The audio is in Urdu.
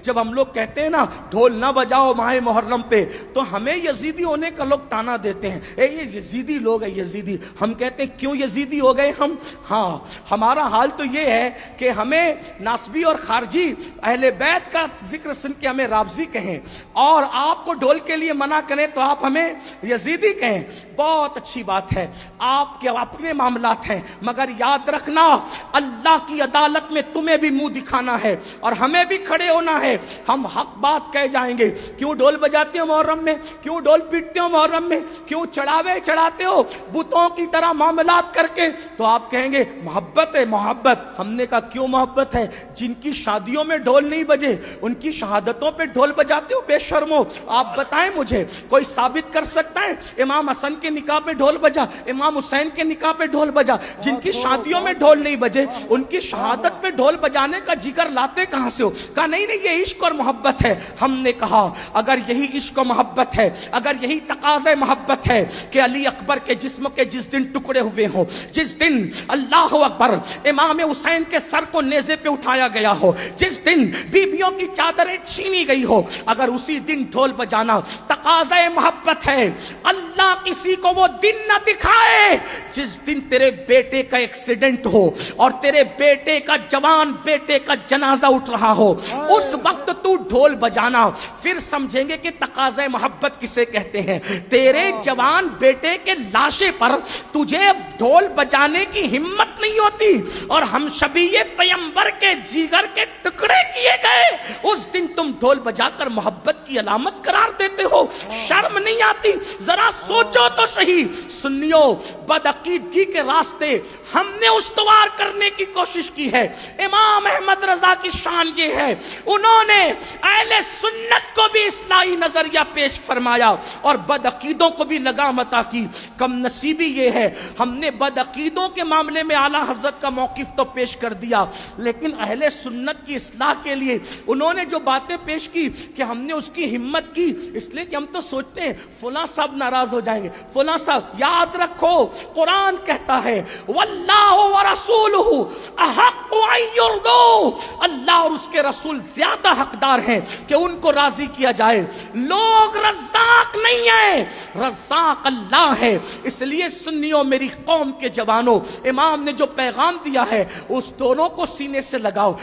جب ہم لوگ کہتے ہیں نا ڈھول نہ بجاؤ ماہ محرم پہ تو ہمیں یزیدی ہونے کا لوگ تانا دیتے ہیں، اے یہ یزیدی لوگ ہیں یزیدی. ہم کہتے ہیں کیوں یزیدی ہو گئے ہم؟ ہاں ہمارا حال تو یہ ہے کہ ہمیں ناسبی اور خارجی اہل بیت کا ذکر سن کے ہمیں رافضی کہیں، اور آپ کو ڈھول کے لیے منع کریں تو آپ ہمیں یزیدی کہیں. بہت اچھی بات ہے، آپ کے اپنے معاملات ہیں، مگر یاد رکھنا اللہ کی عدالت میں تمہیں بھی منہ دکھانا ہے اور ہمیں بھی کھڑے ہونا ہے. ہم حق بات کہہ جائیں گے. کیوں ڈھول بجاتے ہو محرم میں؟ کیوں ڈھول پیٹتے ہو محرم میں؟ کیوں چڑھاوے چڑھاتے ہو بتوں کی طرح معاملات کر کے؟ تو آپ کہیں گے محبت ہے محبت. ہم نے کہا کیوں محبت ہے؟ جن کی شادیوں میں ڈھول نہیں بجے ان کی شہادتوں پہ ڈھول بجاتے ہو بے شرمو. آپ بتائیں مجھے کوئی ثابت کر سکتا ہے امام حسن کے نکاح پہ ڈھول بجا، امام حسین کے نکاح پہ ڈھول بجا؟ جن کی شادیوں میں ڈھول نہیں بجے ان کی شہادت پہ ڈھول بجانے کا جگر لاتے کہاں سے ہو؟ کہا نہیں نہیں یہ عشق اور محبت ہے. ہم نے کہا اگر یہی عشق و محبت ہے، اگر یہی تقاضۂ محبت ہے کہ علی اکبر کے جسم کے جس دن ٹکڑے ہوئے ہوں، جس دن اللہ اکبر امام حسین کے سر کو نیزے پہ اٹھایا گیا ہو، جس دن بیویوں کی چادریں چھینی گئی ہو، اگر اسی دن ڈھول بجانا تقاضۂ محبت ہے، اللہ کسی کو وہ دن نہ دکھائے جس دن تیرے بیٹے کا ایکسیڈنٹ ہو اور تیرے بیٹے کا جوان بیٹے کا جنازہ اٹھ رہا ہو، اس وقت تو ڈھول بجانا. پھر سمجھیں گے کہ تقاضۂ محبت کسے کہتے ہیں. تیرے جوان بیٹے کے لاشے پر تجھے ڈھول بجانے کی ہمت نہیں ہوتی اور ہم شبیہ پیغمبر کے جگر کے ٹکڑے کیے گئے اس دن تم ڈھول بجا کر محبت کی علامت قرار دیتے ہو. شرم نہیں آتی؟ ذرا سوچو تو صحیح. سنیو بدعقیدگی کے راستے ہم نے استوار کرنے کی کوشش کی ہے. امام احمد رضا کی شان یہ ہے انہوں نے اہل سنت کو بھی اصلاحی نظریہ پیش فرمایا اور بدعقیدوں کو بھی لگام عطا کی. کم نصیبی یہ ہے ہم نے بدعقیدوں کے معاملے میں اعلیٰ حضرت کا موقف تو پیش کر دیا، لیکن اہل سنت کی اصلاح کے لیے انہوں نے جو باتیں پیش کی کہ ہم نے اس کی ہمت کی، اس لیے کہ ہم تو سوچتے ہیں فلاں صاحب ناراض ہو جائیں گے، فلاں صاحب. یاد رکھو قرآن کہتا ہے واللہ ورسولہ احق ان یرضوا، اللہ اور اس کے رسول زیادہ حقدار ہیں کہ ان کو راضی کیا جائے. لوگ رزاق نہیں ہیں، رزاق اللہ ہے. اس لیے سنیوں میری قوم کے جوانوں، امام نے جو پیغام دیا ہے اس دونوں کو سینے سے لگاؤ.